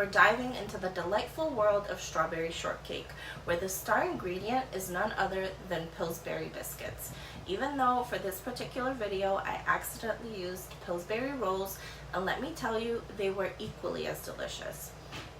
we're diving into the delightful world of strawberry shortcake, where the star ingredient is none other than Pillsbury biscuits. Even though for this particular video I accidentally used Pillsbury rolls, and let me tell you, they were equally as delicious.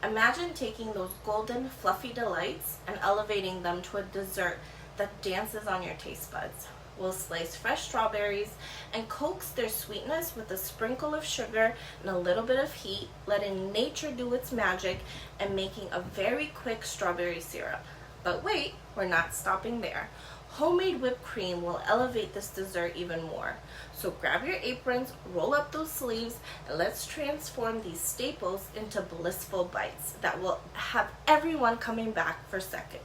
Imagine taking those golden fluffy delights and elevating them to a dessert that dances on your taste buds. We'll slice fresh strawberries and coax their sweetness with a sprinkle of sugar and a little bit of heat, letting nature do its magic and making a very quick strawberry syrup. But wait, we're not stopping there. Homemade whipped cream will elevate this dessert even more. So grab your aprons, roll up those sleeves, and let's transform these staples into blissful bites that will have everyone coming back for seconds.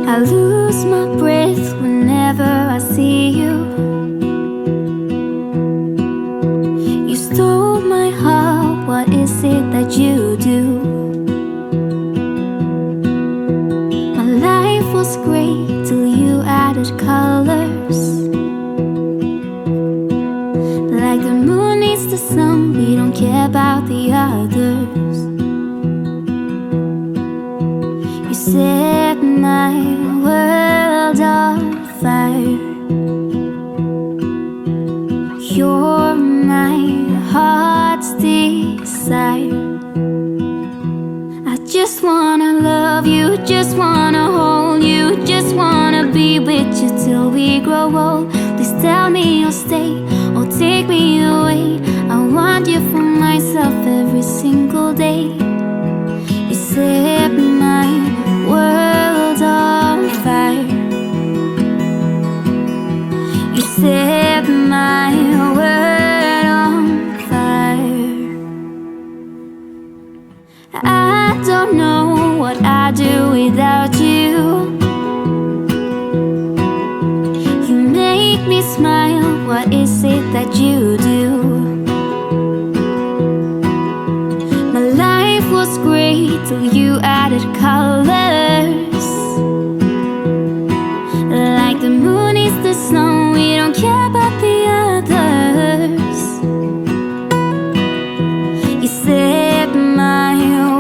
I lose my breath whenever I see you. You stole my heart, what is it that you do? My life was great till you added colors. Like the moon needs the sun, we don't care about the others. You set my world on fire. You're my heart's desire. I just wanna love you, just wanna hold you, just wanna be with you till we grow old. Please tell me you'll stay or take me away. I want you for myself every single day. You set my world on fire. You set my world on fire. I don't know what I'd do without you. You make me smile, what is it that you do? My life was great till you added colors. Like the moon is the snow, we don't care about the others. You set my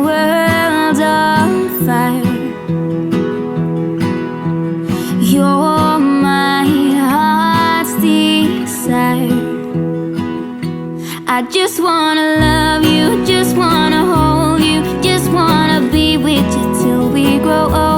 world on fire. You're my heart's desire. I just wanna love you, just wanna hold you, just wanna be with you till we grow old.